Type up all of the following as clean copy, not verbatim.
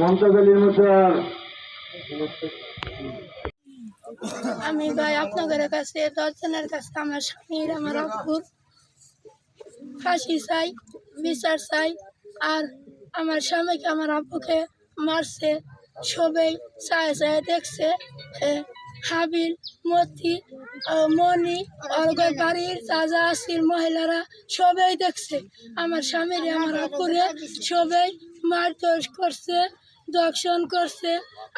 মমতাজলির মতো আমি ভাই আপনাদের কাছে 10 জনের কাছে আমার স্বামীর আমার আব্বুর ফাঁসি চাই, বিচার চাই। আর আমার স্বামীকে আমার আব্বুকে মারছে, সবাই চায় চায় দেখছে। হাবিল, মতি, মনি, অর্গর বাড়ির যা যা আসছিল মহিলারা সবাই দেখছে। আমার স্বামীর আমার আব্বুরে সবাই মারধর করছে, দর্শন করছে।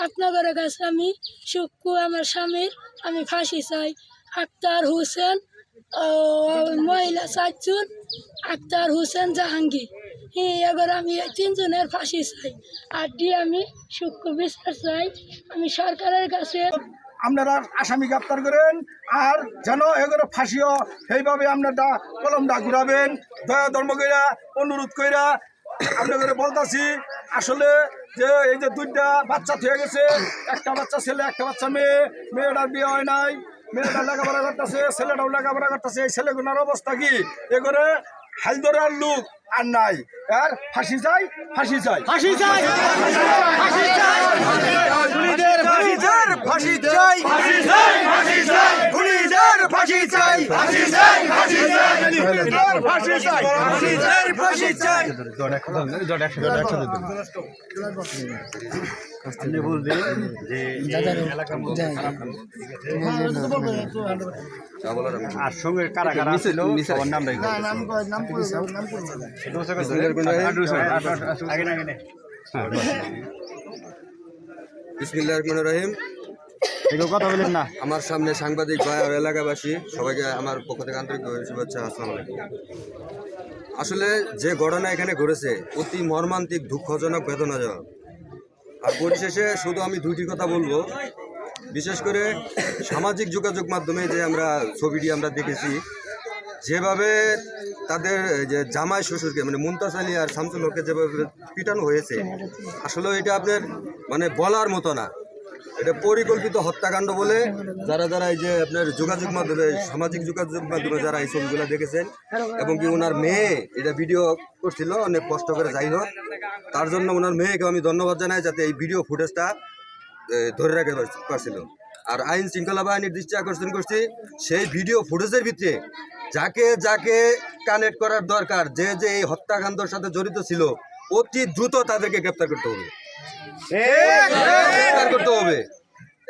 আপনাদের কাছে আমি সুক্কু আমার স্বামীর আমি ফাঁসি চাই। আক্তার হোসেন, মহিলা 4 জন, আক্তার হোসেন, জাহাঙ্গীর, এবার আমি এই 3 জনের ফাঁসি চাই। আর আমি সুক্কু বিচার চাই। আমি সরকারের কাছে আপনারা আসামি গ্রেপ্তার করেন আর যেন এগুলো ফাঁসিও সেইভাবে আপনারা কলমটা ঘুরাবেন। দয়া ধর্ম কইরা অনুরোধ কইরা আপনাদের বলতেছি, আসলে যে এই যে 2টা বাচ্চা থেকে গেছে, একটা বাচ্চা ছেলে একটা বাচ্চা মেয়ে, মেয়েটার বিয়ে হয় নাই, মেয়েটা লেখাপড়া করতেছে, ছেলেটাও লেখাপড়া করতেছে। এই ছেলেগুলোর অবস্থা কি? এগুলো হাল ধরার লোক আর নাই। আর ফাঁসি চাই, ফাঁসি চাই, ফাঁসি চাই, ফাঁসি চাই, খুনিদের ফাঁসি চাই, ফাঁসি চাই, ফাঁসি চাই, ফাঁসি চাই, খুনিদের ফাঁসি চাই, ফাঁসি চাই, ফাঁসি চাই, খুনিদের ফাঁসি চাই, খুনিদের ফাঁসি চাই। আপনি বলবেন যে এলাকার মধ্যে খারাপ আর সঙ্গে কারা কারা ছিল সবার নাম রাখবেন। বিসমিল্লাহির রহমানির রহিম। কথা বলেন না। আমার সামনে সাংবাদিক ভাই আর এলাকাবাসী সবাইকে আমার পক্ষ থেকে আন্তরিক শুভেচ্ছা। আসসালামু আলাইকুম। আসলে যে ঘটনা এখানে ঘটেছে অতি মর্মান্তিক, দুঃখজনক, বেদনাজনক। আর পরিশেষে শুধু আমি 2টি কথা বলবো। বিশেষ করে সামাজিক যোগাযোগ মাধ্যমে যে আমরা ছবিটি আমরা দেখেছি, যেভাবে তাদের যে জামাই শ্বশুরকে মানে মুমতাজ আলী আর শামসুল হককে যেভাবে পিটানো হয়েছে, আসলে এটা আপনার মানে বলার মতো না। এটা পরিকল্পিত হত্যাকাণ্ড বলে যারা যারা এই যে আপনার যোগাযোগ মাধ্যমে সামাজিক যোগাযোগ মাধ্যমে যারা এই ছবিগুলো দেখেছেন, এবং কি ওনার মেয়ে এটা ভিডিও করছিল অনেক কষ্ট করে, যাই হোক তার জন্য ওনার মেয়েকে আমি ধন্যবাদ জানাই যাতে এই ভিডিও ফুটেজটা ধরে রাখতে পারছিল। আর আইন শৃঙ্খলা বাহিনীর দৃষ্টি আকর্ষণ করছি, সেই ভিডিও ফুটেজের ভিতরে যাকে যাকে কানেক্ট করার দরকার, যে যে এই হত্যাকাণ্ডের সাথে জড়িত ছিল, অতি দ্রুত তাদেরকে গ্রেপ্তার করতে হবে, গ্রেপ্তার করতে হবে।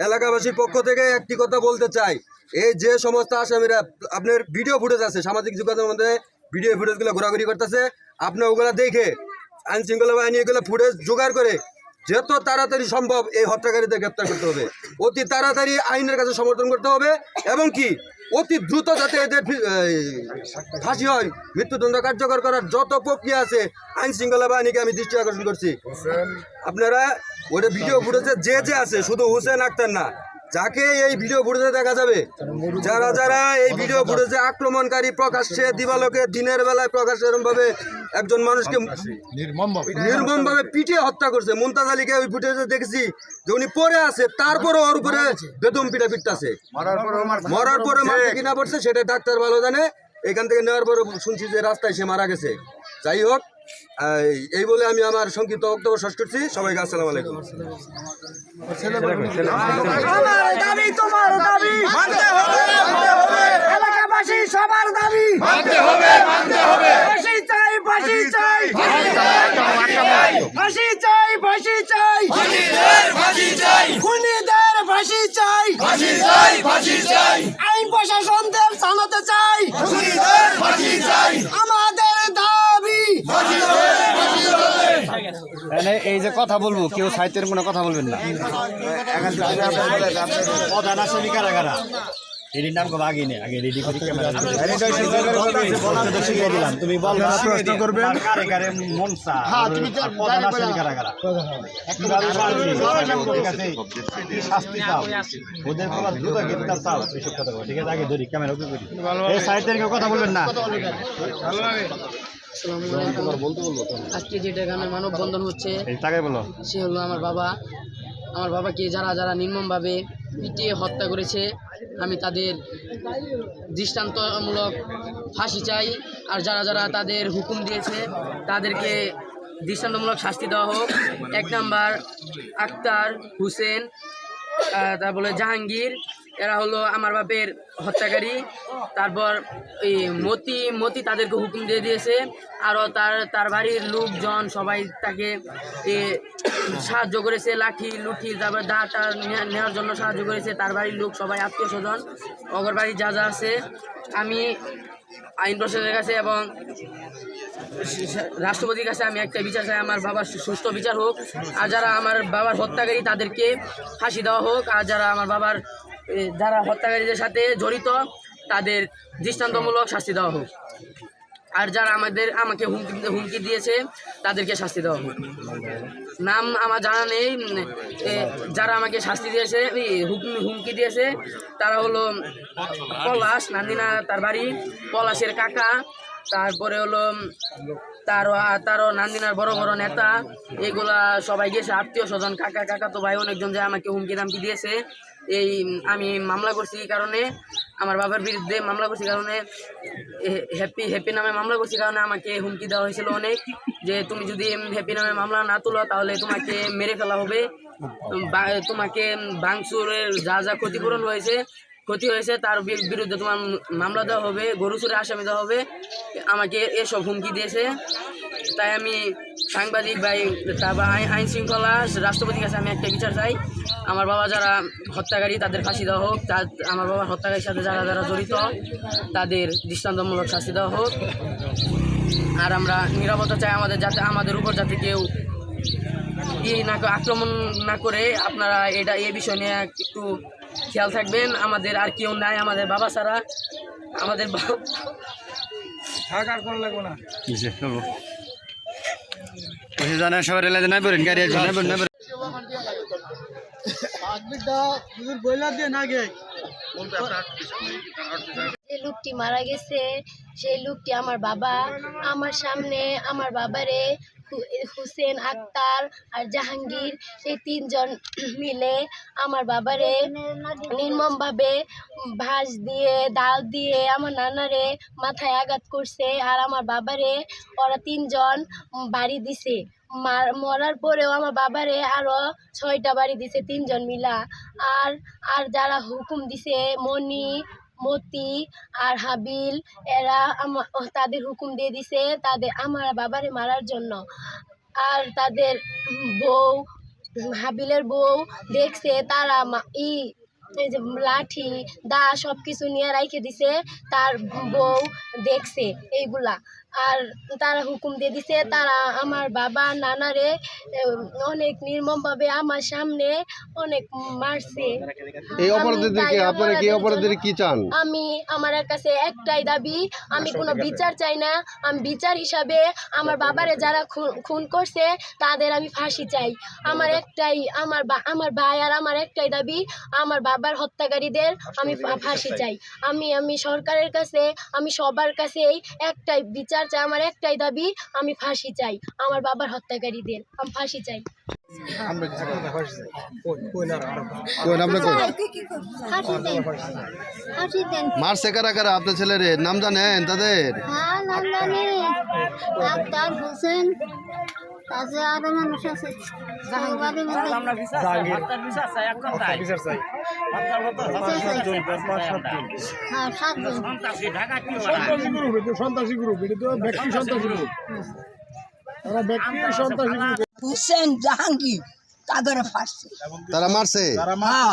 এলাকাবাসীর পক্ষ থেকে একটি কথা বলতে চাই, এই যে সমস্ত আসামিরা আপনার ভিডিও ফুটেজ আছে সামাজিক যোগাযোগের মধ্যে, ভিডিও ফুটেজগুলো ঘোরাঘুরি করতেছে, আপনি ওগুলো দেখে আইন শৃঙ্খলা বাহিনী এগুলো ফুটেজ জোগাড় করে যত তাড়াতাড়ি সম্ভব এই হত্যাকারীদের গ্রেপ্তার করতে হবে, অতি তাড়াতাড়ি আইনের কাছে সমর্থন করতে হবে, এবং কি অতি দ্রুত যাতে এদের ফাঁসি হয়, মৃত্যুদণ্ড কার্যকর করার যত প্রক্রিয়া আছে আইন শৃঙ্খলা বাহিনীকে আমি দৃষ্টি আকর্ষণ করছি। আপনারা ওটা ভিডিও ফুটেজে যে যে আছে, শুধু হুসেন আক্তার না, যাকে এই ভিডিও ফুটেজে দেখা যাবে, যারা যারা এই ভিডিও ফুটেজে আক্রমণকারী, প্রকাশ্যে দিবালোকে দিনের বেলায় প্রকাশ্যে এরকমভাবে একজন মানুষকে নির্মমভাবে পিটিয়ে হত্যা করছে। মুমতাজ আলীকে ওই ফুটেজে দেখেছি যে উনি পড়ে আছে, তারপরে ওর উপরে বেদম পিটা পিটতেছে, মরার পরে মারতে কিনা পড়ছে সেটা ডাক্তার ভালো জানে। এখান থেকে নেওয়ার পরে শুনছি যে রাস্তায় সে মারা গেছে। যাই হোক, এই বলে আমি আমার সংক্ষিপ্ত বক্তব্য শেষ করছি। সবাইকে আসসালামু আলাইকুম। আমার দাবি তোমার দাবি মানতে হবে, এলাকাবাসী সবার দাবি মানতে হবে, মানতে হবে। ফাঁসি চাই, ফাঁসি চাই, ফাঁসি চাই, ফাঁসি চাই, ফাঁসি চাই, খুনিদের ফাঁসি চাই, ফাঁসি চাই, ফাঁসি চাই, আইন প্রশাসনদের জানাতে চাই, খুনিদের ফাঁসি চাই, আমাদের দাবি ফাঁসি হবে, ফাঁসি হবে। এই যে কথা বলবো, কেউ সাহিত্যের কোনো কথা বলবেন না। প্রধান আসামি কারা কারা এটির নাম খুব আগে নেই, আগে রেডি করি শিখিয়ে দিলাম। তুমি বলবে প্রশ্ন করবে কারে কারে মনসা প্রধান আসামি কারা কারা শাস্তি চাও, ওদের দ্রুত গ্রেপ্তার চাও, এইসব কথা ঠিক আছে। আগে ধরি ক্যামেরা ওকে করি। এই সাহিত্যের কেউ কথা বলবেন না। আজকে যেটা এখানে মানববন্ধন হচ্ছে সে হলো আমার বাবাকে যারা যারা নির্মমভাবে পিটিয়ে হত্যা করেছে, আমি তাদের দৃষ্টান্তমূলক ফাঁসি চাই। আর যারা যারা তাদের হুকুম দিয়েছে তাদেরকে দৃষ্টান্তমূলক শাস্তি দেওয়া হোক। 1 নাম্বার আক্তার হোসেন, তারপরে জাহাঙ্গীর, এরা হলো আমার বাপের হত্যাকারী। তারপর এই মতি তাদেরকে হুকুম দিয়ে দিয়েছে। আরও তার বাড়ির লোকজন সবাই তাকে সাহায্য করেছে, লাঠি লুঠি তারপরে দাঁটা নেওয়ার জন্য সাহায্য করেছে। তার বাড়ির লোক সবাই, আত্মীয় স্বজন, অগর বাড়ির যা যা আছে। আমি আইন প্রশাসনের কাছে এবং রাষ্ট্রপতির কাছে আমি একটা বিচার চাই, আমার বাবার সুষ্ঠু বিচার হোক। আর যারা আমার বাবার হত্যাকারী তাদেরকে ফাঁসি দেওয়া হোক। আর যারা হত্যাকারীদের সাথে জড়িত তাদের দৃষ্টান্তমূলক শাস্তি দেওয়া হোক। আর যারা আমাকে হুমকি দিয়েছে তাদেরকে শাস্তি দেওয়া হোক। নাম আমার জানা নেই। যারা আমাকে শাস্তি দিয়েছে, হুমকি দিয়েছে, তারা হলো পলাশ, নান্দিনা তার বাড়ি, পলাশের কাকা, তারপরে হলো তারও নান্দিনার বড় বড় নেতা, এগুলা সবাই গেছে, আত্মীয় স্বজন, কাকা তো ভাই অনেকজন যে আমাকে হুমকি দামকি দিয়েছে। আমি মামলা করছি এই কারণে, আমার বাবার বিরুদ্ধে মামলা করছি কারণে, হ্যাপি নামে মামলা করছি কারণে আমাকে হুমকি দেওয়া হয়েছিল অনেক, যে তুমি যদি হ্যাপি নামে মামলা না তোলো তাহলে তোমাকে মেরে ফেলা হবে, তোমাকে ভাঙচুরের যা যা ক্ষতি হয়েছে তার বিরুদ্ধে তোমার মামলা দেওয়া হবে, গরু চুরে আসামি দেওয়া হবে। আমাকে এসব হুমকি দিয়েছে। তাই আমি সাংবাদিক ভাই, তারপর আইন শৃঙ্খলা, রাষ্ট্রপতির কাছে আমি একটা বিচার চাই। আমার বাবা যারা হত্যাকারী তাদের ফাঁসি দেওয়া হোক। আমার বাবার হত্যাকারীর সাথে যারা জড়িত তাদের দৃষ্টান্তমূলক শাস্তি দেওয়া হোক। আর আমরা নিরাপত্তা চাই আমাদের উপর যাতে কেউ আক্রমণ না করে। আপনারা এই বিষয় নিয়ে একটু খেয়াল থাকবেন। আমাদের আর কেউ নাই, আমাদের বাবা ছাড়া। আমাদের সবাই রেলে নাই বলেন গাড়ি যে লোকটি মারা গেছে সেই লোকটি আমার বাবা। আমার সামনে আমার বাবারে হুসেন, আক্তার আর জাহাঙ্গীর, এই 3 জন মিলে আমার বাবারে নির্মমভাবে ভাঁজ দিয়ে, দাও দিয়ে আমার নানারে মাথায় আঘাত করছে। আর আমার বাবারে ওরা 3 জন বাড়ি দিছে। মরার পরেও আমার বাবারে আরো 6টা বাড়ি দিছে 3 জন মিলা। আর যারা হুকুম দিছে, মতি আর হাবিল, এরা তাদের হুকুম দিয়ে দিছে আমার বাবারে মারার জন্য। আর তাদের বউ, হাবিলের বউ দেখছে, তারা এই যে লাঠি দা সব কিছু নিয়ে রাইখে দিছে, তার বউ দেখছে এইগুলা। আর তারা হুকুম দিয়ে দিছে, তারা আমার বাবা নানারে অনেক নির্মমভাবে আমার সামনে অনেক মারছে। আমি আমার কাছে একটাই দাবি, আমি কোনো বিচার চাই না। আমি বিচার হিসাবে আমার বাবারে যারা খুন করছে তাদের আমি ফাঁসি চাই। আমার ভাই আর আমার একটাই দাবি, আমার বাবার হত্যাকারীদের আমি ফাঁসি চাই। আমি সরকারের কাছে, আমি সবার কাছেই একটাই বিচার চাই, আমার একটাই দাবি, আমি ফাঁসি চাই। আমার বাবার হত্যাকারীদের আমি ফাঁসি চাই। মারছে কারা কারা? আপনার ছেলের নাম জানেন তাদের? নাম জানি, আক্তার, হোসেন, তাছাড়া আরো মানুষ আছে। হুসেন, জাহাঙ্গীর, তাদের ফাঁসি। তারা মারছে?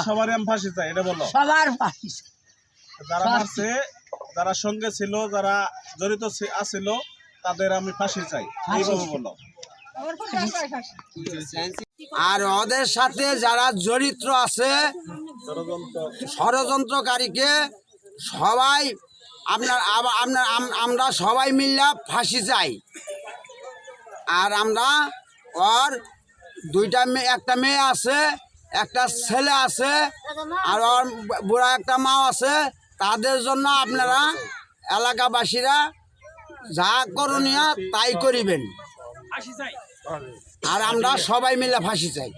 সবার ফাঁসি চাই, এটা বলো। সবার ফাঁসি। যারা মারছে, যারা সঙ্গে ছিল, যারা জড়িত আছিল, তাদের আমি ফাঁসি চাই, এইভাবে বলো। আর ওদের সাথে যারা জড়িত আছে, ষড়যন্ত্রকারীকে সবাই আমরা সবাই মিলে ফাঁসি চাই। আর আমরা ওর একটা মেয়ে আছে, একটা ছেলে আছে, আর ওর বুড়া একটা মাও আছে। তাদের জন্য আপনারা এলাকাবাসীরা যা করণীয় তাই করিবেন। আর আমরা সবাই মিলে ফাঁসি চাই।